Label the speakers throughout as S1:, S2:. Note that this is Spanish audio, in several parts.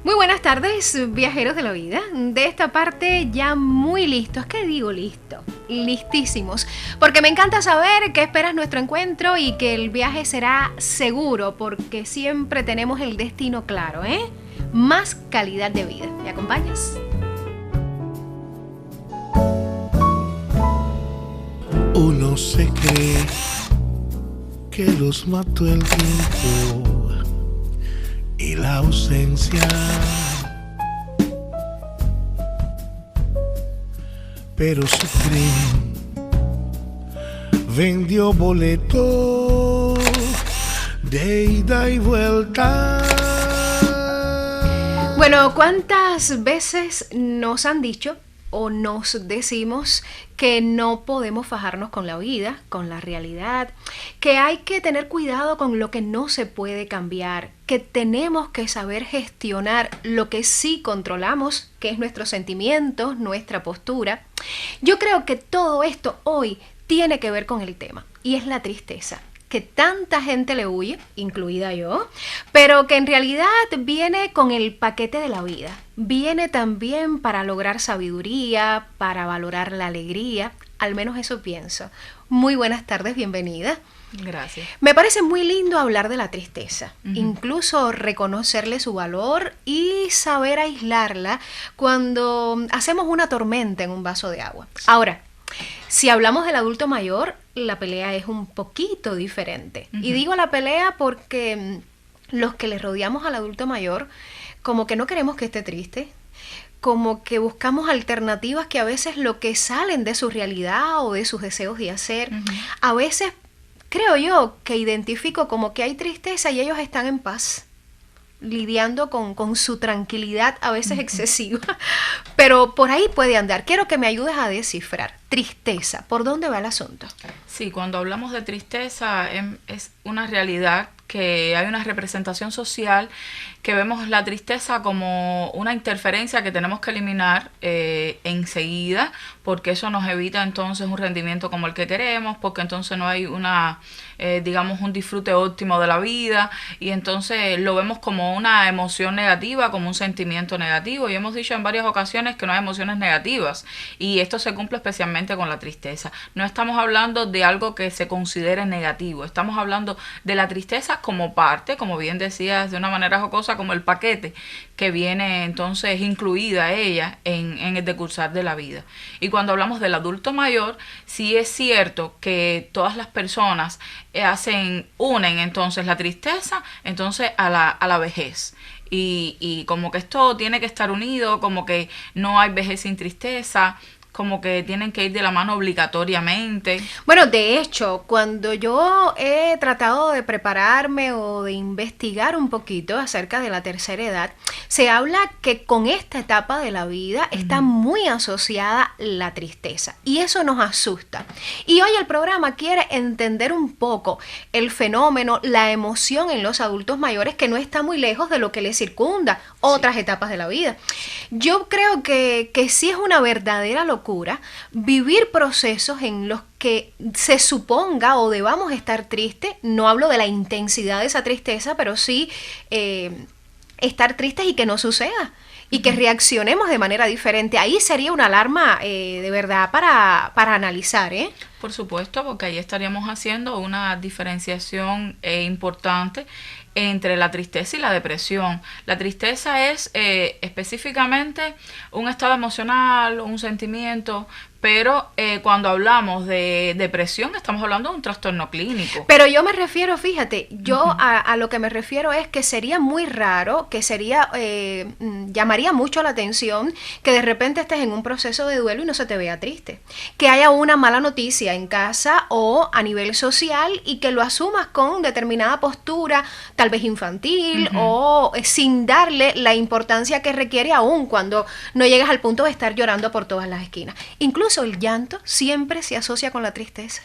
S1: Muy buenas tardes, viajeros de la vida. De esta parte ya muy listos. ¿Qué digo listo? Listísimos. Porque me encanta saber que esperas nuestro encuentro y que el viaje será seguro porque siempre tenemos el destino claro, ¿eh? Más calidad de vida. ¿Me acompañas?
S2: Uno se cree que los mató el tiempo y la ausencia, pero su tren vendió boleto de ida y vuelta.
S1: Bueno, ¿cuántas veces nos han dicho o nos decimos que no podemos fajarnos con la vida, con la realidad, que hay que tener cuidado con lo que no se puede cambiar, que tenemos que saber gestionar lo que sí controlamos, que es nuestros sentimientos, nuestra postura? Yo creo que todo esto hoy tiene que ver con el tema, y es la tristeza, que tanta gente le huye, incluida yo, pero que en realidad viene con el paquete de la vida. Viene también para lograr sabiduría, para valorar la alegría, al menos eso pienso. Muy buenas tardes, bienvenida.
S3: Gracias.
S1: Me parece muy lindo hablar de la tristeza, incluso reconocerle su valor y saber aislarla cuando hacemos una tormenta en un vaso de agua. Ahora, si hablamos del adulto mayor, la pelea es un poquito diferente. Y digo la pelea porque los que le rodeamos al adulto mayor, como que no queremos que esté triste, como que buscamos alternativas que a veces lo que salen de su realidad o de sus deseos de hacer, a veces creo yo que identifico como que hay tristeza y ellos están en paz, lidiando con su tranquilidad a veces excesiva, pero por ahí puede andar. Quiero que me ayudes a descifrar. Tristeza, ¿por dónde va el asunto?
S3: Sí, cuando hablamos de tristeza es una realidad que hay una representación social que vemos la tristeza como una interferencia que tenemos que eliminar enseguida, porque eso nos evita entonces un rendimiento como el que queremos, porque entonces no hay digamos un disfrute óptimo de la vida, y entonces lo vemos como una emoción negativa, como un sentimiento negativo, y hemos dicho en varias ocasiones que no hay emociones negativas, y esto se cumple especialmente con la tristeza. No estamos hablando de algo que se considere negativo, estamos hablando de la tristeza como parte, como bien decías de una manera jocosa, como el paquete que viene entonces incluida ella en el decursar de la vida. Y cuando hablamos del adulto mayor, sí es cierto que todas las personas unen entonces la tristeza entonces a la vejez. Y como que esto tiene que estar unido, como que no hay vejez sin tristeza, como que tienen que ir de la mano obligatoriamente.
S1: Bueno, de hecho, cuando yo he tratado de prepararme o de investigar un poquito acerca de la tercera edad, se habla que con esta etapa de la vida está muy asociada la tristeza, y eso nos asusta. Y hoy el programa quiere entender un poco el fenómeno, la emoción en los adultos mayores, que no está muy lejos de lo que les circunda otras etapas de la vida. Yo creo que sí es una verdadera locura vivir procesos en los que se suponga o debamos estar tristes. No hablo de la intensidad de esa tristeza, pero sí estar tristes y que no suceda, y que reaccionemos de manera diferente. Ahí sería una alarma de verdad para analizar, ¿eh?
S3: Por supuesto, porque ahí estaríamos haciendo una diferenciación importante entre la tristeza y la depresión. La tristeza es específicamente un estado emocional, un sentimiento, pero cuando hablamos de depresión estamos hablando de un trastorno clínico.
S1: Pero yo me refiero, fíjate, yo a lo que me refiero es que sería muy raro, que sería llamaría mucho la atención que de repente estés en un proceso de duelo y no se te vea triste, que haya una mala noticia en casa o a nivel social y que lo asumas con determinada postura, tal vez infantil o sin darle la importancia que requiere, aún cuando no llegas al punto de estar llorando por todas las esquinas. Incluso el llanto siempre se asocia con la tristeza.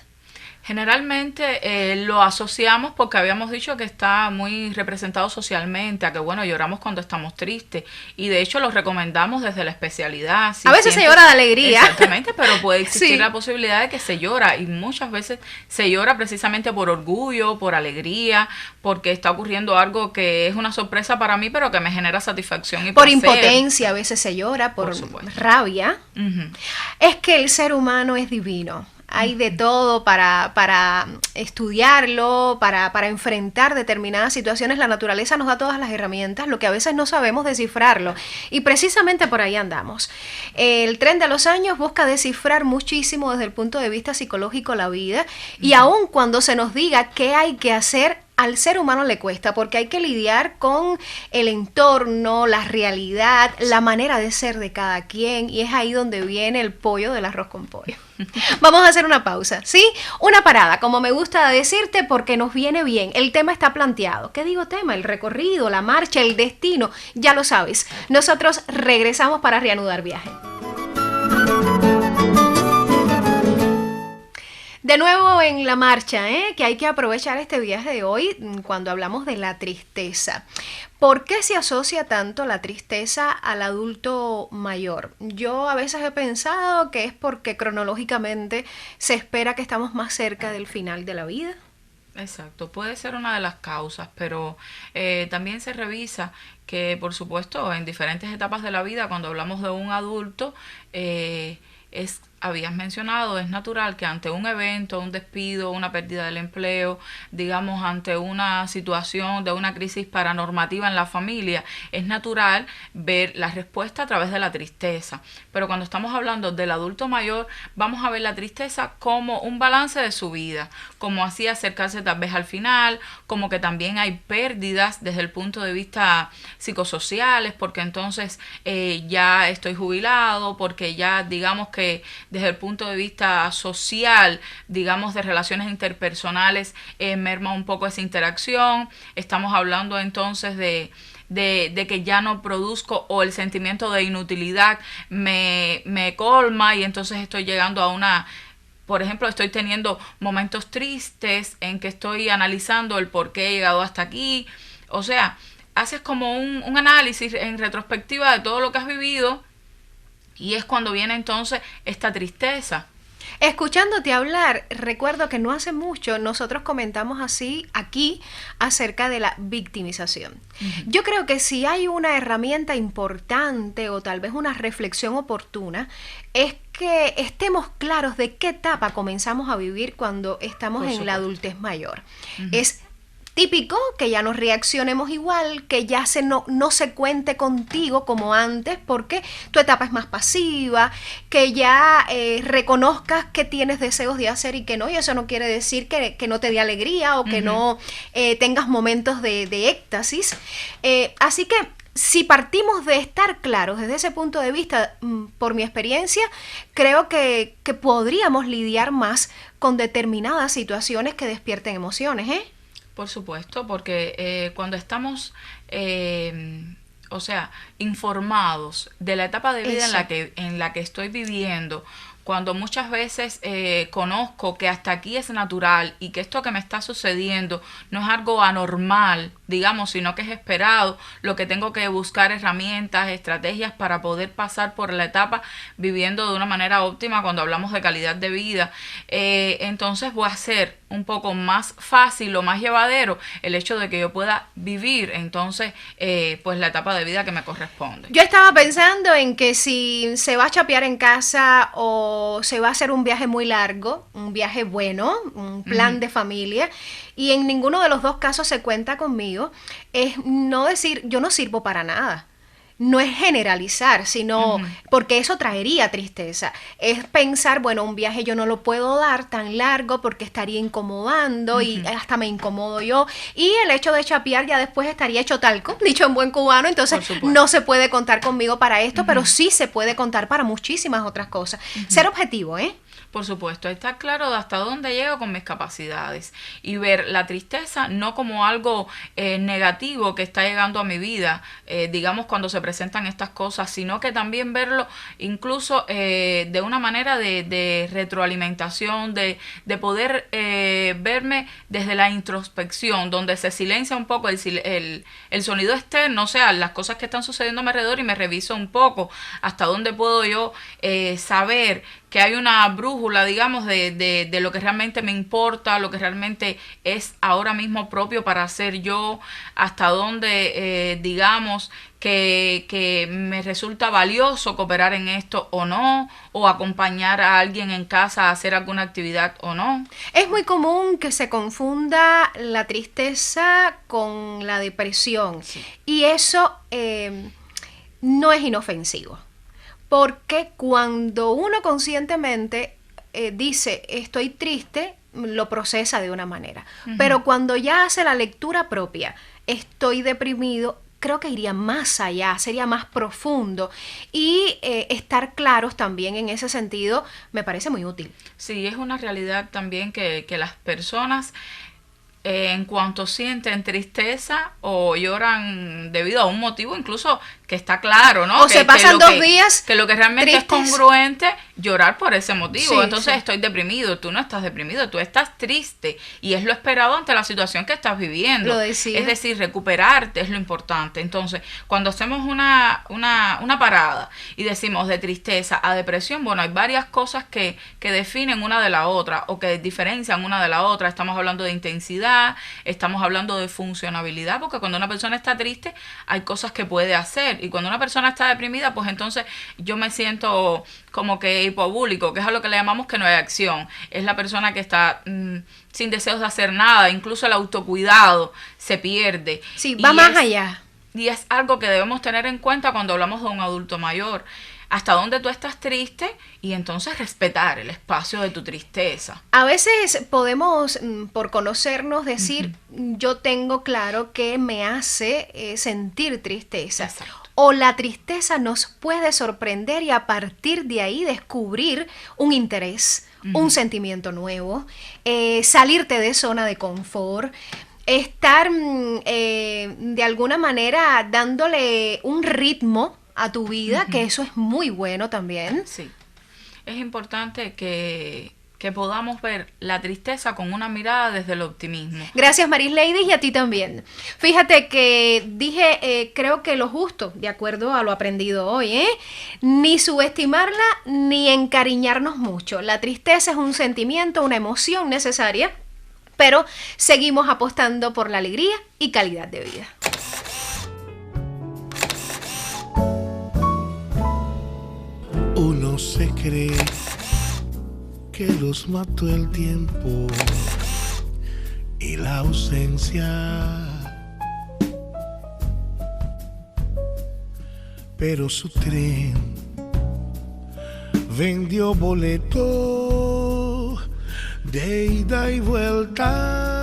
S3: Generalmente lo asociamos porque habíamos dicho que está muy representado socialmente, a que bueno, lloramos cuando estamos tristes, y de hecho lo recomendamos desde la especialidad.
S1: Si a veces se llora de alegría.
S3: Exactamente, pero puede existir
S1: sí.
S3: la posibilidad de que se llora, y muchas veces se llora precisamente por orgullo, por alegría, porque está ocurriendo algo que es una sorpresa para mí, pero que me genera satisfacción y
S1: por
S3: placer.
S1: Impotencia, a veces se llora, por rabia. Es que el ser humano es divino. Hay de todo para estudiarlo, para enfrentar determinadas situaciones. La naturaleza nos da todas las herramientas, lo que a veces no sabemos descifrarlo. Y precisamente por ahí andamos. El tren de los años busca descifrar muchísimo desde el punto de vista psicológico la vida. Y aun cuando se nos diga qué hay que hacer, al ser humano le cuesta, porque hay que lidiar con el entorno, la realidad, la manera de ser de cada quien, y es ahí donde viene el pollo del arroz con pollo. Vamos a hacer una pausa, ¿sí? Una parada, como me gusta decirte, porque nos viene bien. El tema está planteado. ¿Qué digo tema? El recorrido, la marcha, el destino, ya lo sabes. Nosotros regresamos para reanudar viaje. De nuevo en la marcha, que hay que aprovechar este viaje de hoy cuando hablamos de la tristeza. ¿Por qué se asocia tanto la tristeza al adulto mayor? Yo a veces he pensado que es porque cronológicamente se espera que estamos más cerca del final de la vida.
S3: Exacto, puede ser una de las causas, pero también se revisa que, por supuesto, en diferentes etapas de la vida, cuando hablamos de un adulto, habías mencionado, es natural que ante un evento, un despido, una pérdida del empleo, digamos ante una situación de una crisis paranormativa en la familia, es natural ver la respuesta a través de la tristeza. Pero cuando estamos hablando del adulto mayor, vamos a ver la tristeza como un balance de su vida, como así acercarse tal vez al final, como que también hay pérdidas desde el punto de vista psicosociales, porque entonces ya estoy jubilado, porque ya digamos que desde el punto de vista social, digamos de relaciones interpersonales, merma un poco esa interacción. Estamos hablando entonces de que ya no produzco, o el sentimiento de inutilidad me colma, y entonces estoy llegando a por ejemplo, estoy teniendo momentos tristes en que estoy analizando el por qué he llegado hasta aquí. O sea, haces como un análisis en retrospectiva de todo lo que has vivido, y es cuando viene entonces esta tristeza.
S1: Escuchándote hablar, recuerdo que no hace mucho nosotros comentamos así aquí acerca de la victimización. Yo creo que si hay una herramienta importante o tal vez una reflexión oportuna, es que estemos claros de qué etapa comenzamos a vivir cuando estamos en la adultez mayor. Es típico que ya no reaccionemos igual, que ya no se cuente contigo como antes, porque tu etapa es más pasiva, que ya reconozcas que tienes deseos de hacer y que no, y eso no quiere decir que no te dé alegría o que no tengas momentos de éxtasis. Así que si partimos de estar claros desde ese punto de vista, por mi experiencia, creo que podríamos lidiar más con determinadas situaciones que despierten emociones,
S3: Por supuesto, porque cuando estamos, informados de la etapa de vida en la que estoy viviendo, cuando muchas veces conozco que hasta aquí es natural y que esto que me está sucediendo no es algo anormal, digamos, sino que es esperado, lo que tengo que buscar herramientas, estrategias para poder pasar por la etapa viviendo de una manera óptima cuando hablamos de calidad de vida, entonces voy a hacer un poco más fácil o más llevadero el hecho de que yo pueda vivir entonces pues la etapa de vida que me corresponde.
S1: Yo estaba pensando en que si se va a chapear en casa o se va a hacer un viaje muy largo, un viaje bueno, un plan de familia, y en ninguno de los dos casos se cuenta conmigo, es no decir yo no sirvo para nada. No es generalizar, sino porque eso traería tristeza. Es pensar, bueno, un viaje yo no lo puedo dar tan largo porque estaría incomodando y hasta me incomodo yo. Y el hecho de chapear ya después estaría hecho talco, dicho en buen cubano. Entonces no se puede contar conmigo para esto, pero sí se puede contar para muchísimas otras cosas. Ser objetivo,
S3: Por supuesto, estar claro de hasta dónde llego con mis capacidades y ver la tristeza no como algo negativo que está llegando a mi vida, digamos cuando se presentan estas cosas, sino que también verlo incluso de una manera de retroalimentación, de poder verme desde la introspección, donde se silencia un poco el sonido externo, o sea, las cosas que están sucediendo a mi alrededor, y me reviso un poco hasta dónde puedo yo saber que hay una brújula, digamos, de lo que realmente me importa, lo que realmente es ahora mismo propio para hacer yo, hasta dónde, digamos, que me resulta valioso cooperar en esto o no, o acompañar a alguien en casa a hacer alguna actividad o no.
S1: Es muy común que se confunda la tristeza con la depresión,
S3: Sí.
S1: y eso no es inofensivo. Porque cuando uno conscientemente dice estoy triste, lo procesa de una manera.
S3: Ujú.
S1: Pero cuando ya hace la lectura propia, estoy deprimido, creo que iría más allá, sería más profundo. Y estar claros también en ese sentido me parece muy útil.
S3: Sí, es una realidad también que las personas en cuanto sienten tristeza o lloran debido a un motivo incluso que está claro, ¿no?
S1: O se pasan 2 días
S3: que lo que realmente
S1: tristes.
S3: es congruente, llorar por ese motivo.
S1: Sí,
S3: Entonces
S1: sí.
S3: estoy deprimido, tú no estás deprimido, tú estás triste y es lo esperado ante la situación que estás viviendo.
S1: Lo decía.
S3: Es decir, recuperarte es lo importante. Entonces, cuando hacemos una parada y decimos de tristeza a depresión, bueno, hay varias cosas que definen una de la otra o que diferencian una de la otra. Estamos hablando de intensidad, estamos hablando de funcionabilidad, porque cuando una persona está triste hay cosas que puede hacer, y cuando una persona está deprimida, pues entonces yo me siento como que hipobúlico, que es a lo que le llamamos que no hay acción. Es la persona que está sin deseos de hacer nada, incluso el autocuidado se pierde.
S1: Sí, va más allá.
S3: Y es algo que debemos tener en cuenta cuando hablamos de un adulto mayor. Hasta dónde tú estás triste y entonces respetar el espacio de tu tristeza.
S1: A veces podemos, por conocernos, decir, yo tengo claro que me hace sentir tristeza.
S3: Exacto.
S1: O la tristeza nos puede sorprender y a partir de ahí descubrir un interés, un sentimiento nuevo, salirte de zona de confort, estar de alguna manera dándole un ritmo a tu vida, que eso es muy bueno también.
S3: Sí, es importante que podamos ver la tristeza con una mirada desde el optimismo.
S1: Gracias, Maris Lady, y a ti también. Fíjate que dije, creo que lo justo, de acuerdo a lo aprendido hoy, ni subestimarla ni encariñarnos mucho. La tristeza es un sentimiento, una emoción necesaria, pero seguimos apostando por la alegría y calidad de vida.
S2: Uno se cree que los mató el tiempo y la ausencia, pero su tren vendió boleto de ida y vuelta.